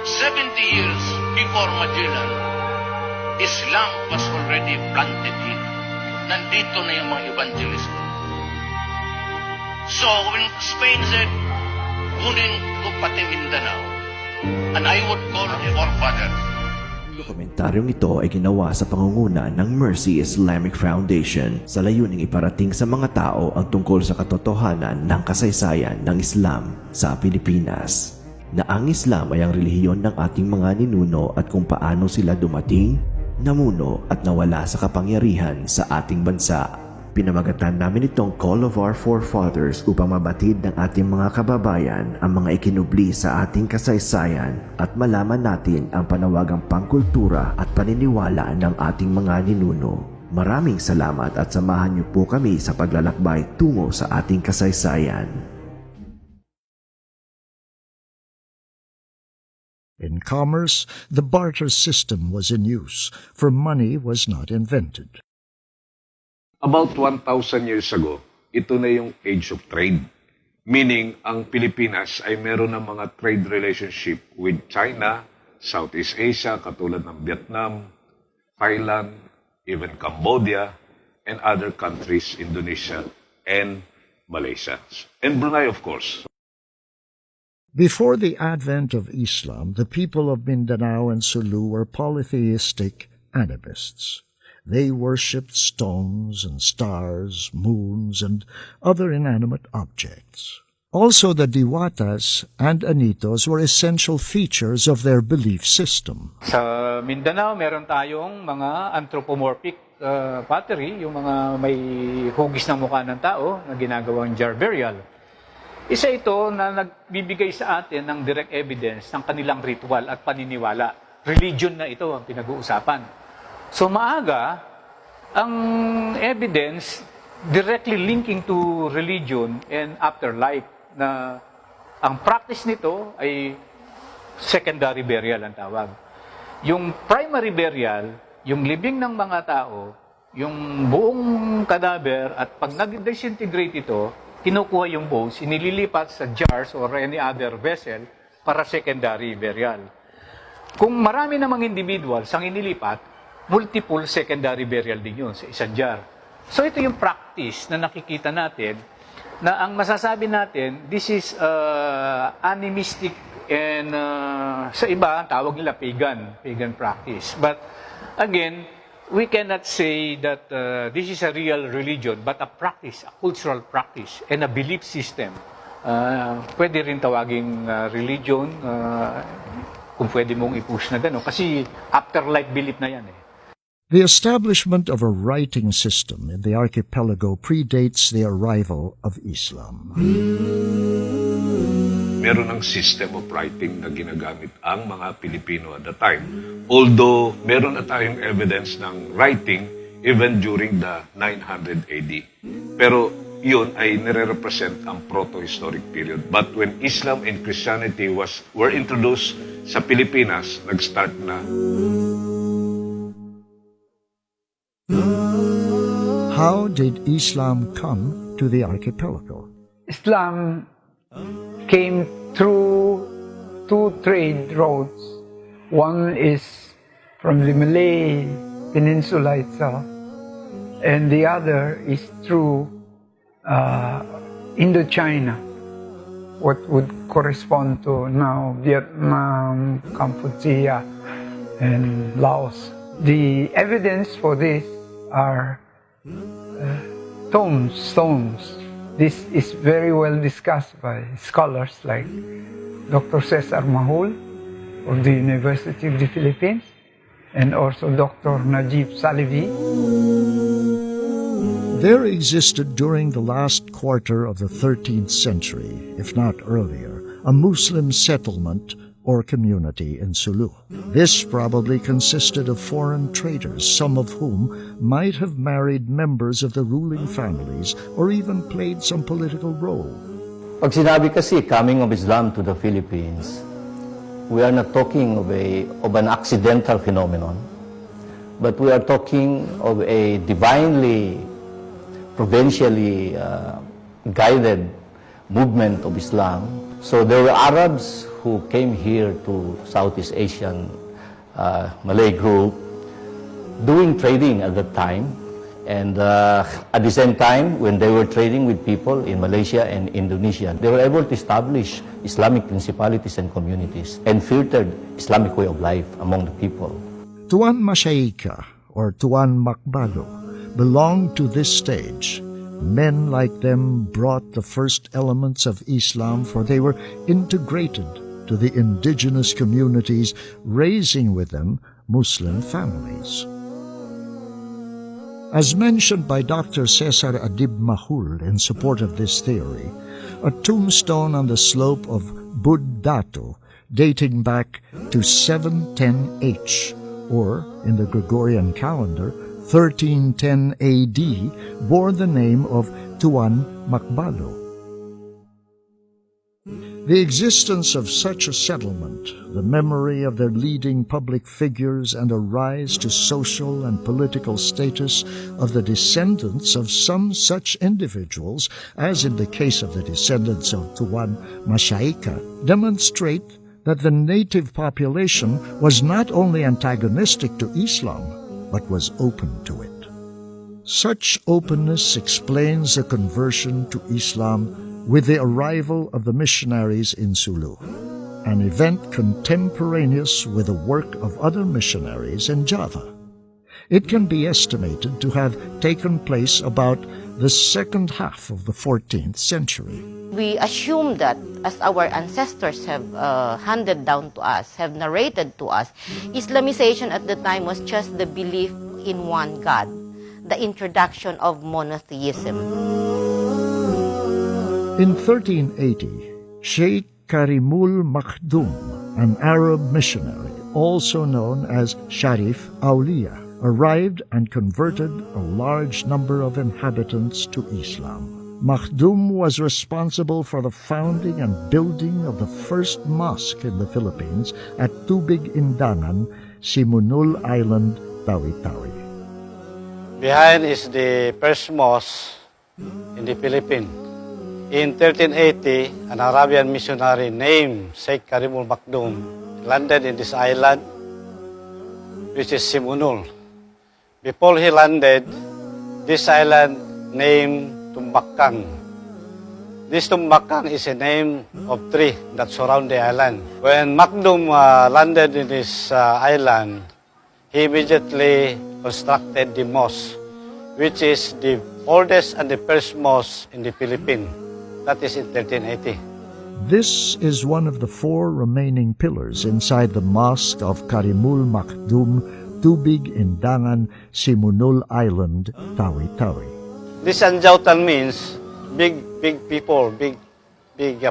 70 years before Magellan, Islam was already planted here. Nandito na yung mga evangelist. So when Spain said, kunin ko pati Mindanao, and I would call a forefather. Ang dokumentaryong ito ay ginawa sa pangunguna ng Mercy Islamic Foundation sa layuning iparating sa mga tao ang tungkol sa katotohanan ng kasaysayan ng Islam sa Pilipinas. Na ang Islam ay ang relihiyon ng ating mga ninuno at kung paano sila dumating, namuno at nawala sa kapangyarihan sa ating bansa. Pinamagatan namin itong Call of Our Forefathers upang mabatid ng ating mga kababayan ang mga ikinubli sa ating kasaysayan at malaman natin ang panawagang pangkultura at paniniwala ng ating mga ninuno. Maraming salamat at samahan niyo po kami sa paglalakbay tungo sa ating kasaysayan. In commerce, the barter system was in use, for money was not invented. About 1,000 years ago, ito na yung age of trade. Meaning, ang Pilipinas ay meron ng mga trade relationship with China, Southeast Asia, katulad ng Vietnam, Thailand, even Cambodia, and other countries, Indonesia, and Malaysia. And Brunei, of course. Before the advent of Islam, the people of Mindanao and Sulu were polytheistic animists. They worshipped stones and stars, moons, and other inanimate objects. Also, the diwatas and anitos were essential features of their belief system. Sa Mindanao, meron tayong mga anthropomorphic pottery, yung mga may hugis ng mukha ng tao na ginagawang jar burial. Isa ito na nagbibigay sa atin ng direct evidence ng kanilang ritual at paniniwala. Religion na ito ang pinag-uusapan. So maaga, ang evidence directly linking to religion and afterlife na ang practice nito ay secondary burial ang tawag. Yung primary burial, yung libing ng mga tao, yung buong kadaver at pag nag-disintegrate ito, kinukuha yung bones, inililipat sa jars or any other vessel para secondary burial. Kung marami namang individuals ang inilipat, multiple secondary burial din yun sa isang jar. So ito yung practice na nakikita natin na ang masasabi natin, this is animistic and sa iba, tawag nila pagan practice. But again, we cannot say that this is a real religion, but a practice, a cultural practice, and a belief system. Pwede rin tawaging religion, kung pwede mong i-push na gano'n. Kasi afterlife belief na yan eh. The establishment of a writing system in the archipelago predates the arrival of Islam. Meron ng system of writing na ginagamit ang mga Pilipino at the time. Although, meron na tayong evidence ng writing even during the 900 AD. Pero yun ay nire-represent ang proto-historic period. But when Islam and Christianity were introduced sa Pilipinas, nag-start na. How did Islam come to the archipelago? Islam came through two trade routes. One is from the Malay Peninsula itself, and the other is through Indochina, what would correspond to now Vietnam, Cambodia, and Laos. The evidence for this are stones. This is very well discussed by scholars like Dr. Cesar Mahul of the University of the Philippines and also Dr. Najib Salivi. There existed during the last quarter of the 13th century, if not earlier, a Muslim settlement or community in Sulu. This probably consisted of foreign traders, some of whom might have married members of the ruling families or even played some political role. Pag sinabi kasi coming of Islam to the Philippines, we are not talking of an accidental phenomenon, but we are talking of a divinely, providentially guided movement of Islam. So there were Arabs who came here to Southeast Asian Malay group doing trading at that time. And at the same time, when they were trading with people in Malaysia and Indonesia, they were able to establish Islamic principalities and communities and filtered Islamic way of life among the people. Tuan Masyaika, or Tuan Makbalo, belonged to this stage. Men like them brought the first elements of Islam, for they were integrated to the indigenous communities, raising with them Muslim families. As mentioned by Dr. Cesar Adib Mahul in support of this theory, a tombstone on the slope of Buddato, dating back to 710H, or in the Gregorian calendar, 1310 AD, bore the name of Tuan Makbalo. The existence of such a settlement, the memory of their leading public figures, and a rise to social and political status of the descendants of some such individuals, as in the case of the descendants of Tuan Masyaika, demonstrate that the native population was not only antagonistic to Islam, but was open to it. Such openness explains the conversion to Islam with the arrival of the missionaries in Sulu, an event contemporaneous with the work of other missionaries in Java. It can be estimated to have taken place about the second half of the 14th century. We assume that, as our ancestors have handed down to us, have narrated to us, Islamization at the time was just the belief in one God, the introduction of monotheism. In 1380, Sheikh Karimul Makhdum, an Arab missionary, also known as Sharif Aulia, arrived and converted a large number of inhabitants to Islam. Makhdum was responsible for the founding and building of the first mosque in the Philippines at Tubig Indangan, Simunul Island, Tawi-Tawi. Behind is the first mosque in the Philippines. In 1380, an Arabian missionary named Sheikh Karimul Makhdum landed in this island, which is Simunul. Before he landed, this island named Tumbakang. This Tumbakang is a name of tree that surround the island. When Makhdum landed in this island, he immediately constructed the mosque, which is the oldest and the first mosque in the Philippines. That is in 1380. This is one of the four remaining pillars inside the mosque of Karimul Makhdum, Tubig Indangan, Simunul Island, Tawi-Tawi. This Anjautan means big people, big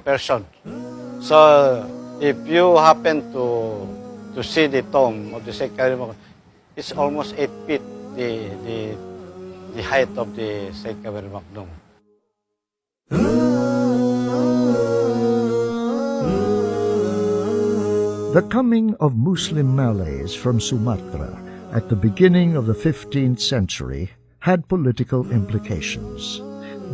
person. So if you happen to see the tomb of the Sheikh Karimul, it's almost 8 feet the height of the Sheikh Karimul Makhdum. The coming of Muslim Malays from Sumatra at the beginning of the 15th century had political implications.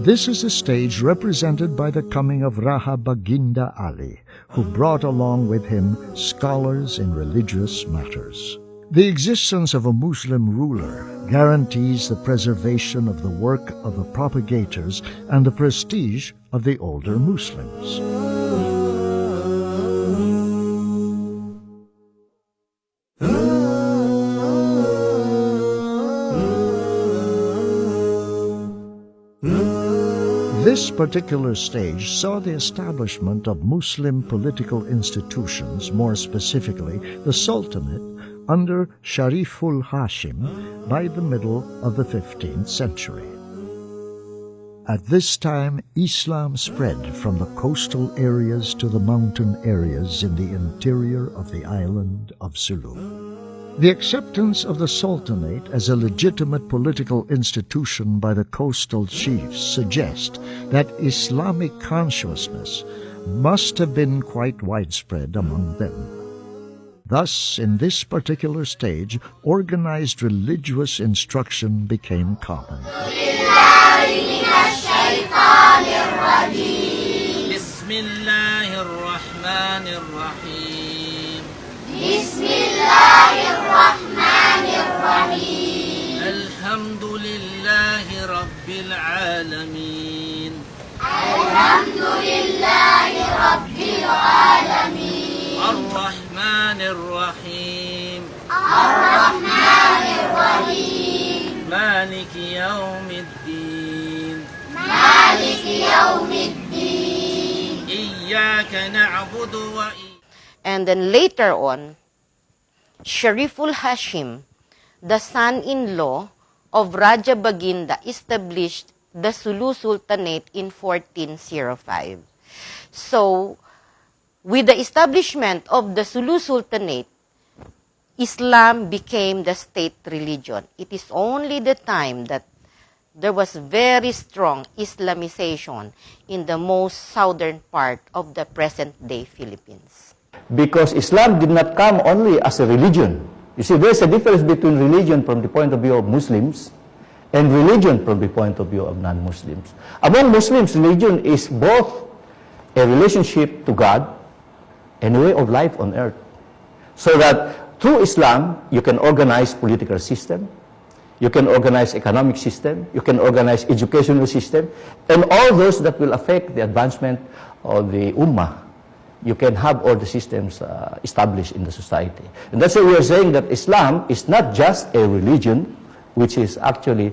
This is a stage represented by the coming of Raja Baginda Ali, who brought along with him scholars in religious matters. The existence of a Muslim ruler guarantees the preservation of the work of the propagators and the prestige of the older Muslims. This particular stage saw the establishment of Muslim political institutions, more specifically the Sultanate, under Shariful Hashim by the middle of the 15th century. At this time, Islam spread from the coastal areas to the mountain areas in the interior of the island of Sulu. The acceptance of the Sultanate as a legitimate political institution by the coastal chiefs suggests that Islamic consciousness must have been quite widespread among them. Thus, in this particular stage, organized religious instruction became common. الرحمن الرحيم مالك يوم الدين إياك نعبد وإياك. And then later on, Shariful Hashim, the son-in-law of Raja Baginda, established the Sulu Sultanate in 1405. So, with the establishment of the Sulu Sultanate, Islam became the state religion. It is only the time that there was very strong Islamization in the most southern part of the present-day Philippines. Because Islam did not come only as a religion. You see, there's a difference between religion from the point of view of Muslims and religion from the point of view of non-Muslims. Among Muslims, religion is both a relationship to God and a way of life on earth. So that through Islam, you can organize political system, you can organize economic system, you can organize educational system, and all those that will affect the advancement of the Ummah. You can have all the systems established in the society. And that's why we are saying that Islam is not just a religion, which is actually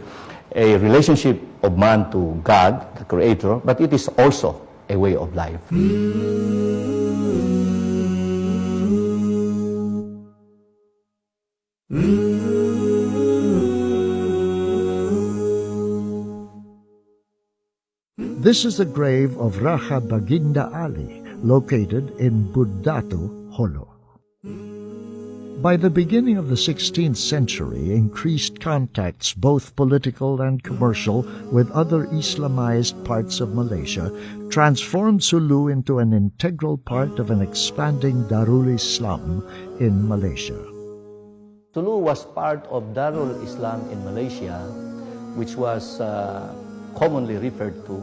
a relationship of man to God, the Creator, but it is also a way of life. This is the grave of Raja Baginda Ali, located in Budatu, Holo. By the beginning of the 16th century, increased contacts, both political and commercial, with other Islamized parts of Malaysia transformed Sulu into an integral part of an expanding Darul Islam in Malaysia. Sulu was part of Darul Islam in Malaysia, which was commonly referred to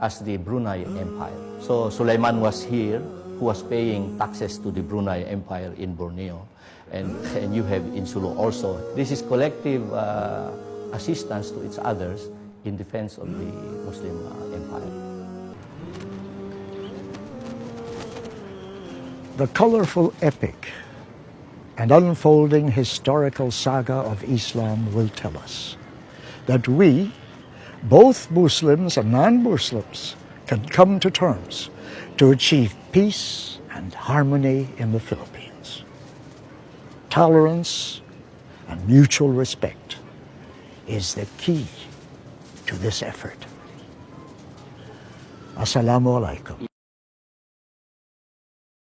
as the Brunei Empire. So Sulaiman was here, who was paying taxes to the Brunei Empire in Borneo, and you have in Sulu also. This is collective assistance to each others in defense of the Muslim empire. The colorful epic and unfolding historical saga of Islam will tell us that we, both Muslims and non-Muslims, can come to terms to achieve peace and harmony in the Philippines. Tolerance and mutual respect is the key to this effort. Assalamu alaikum.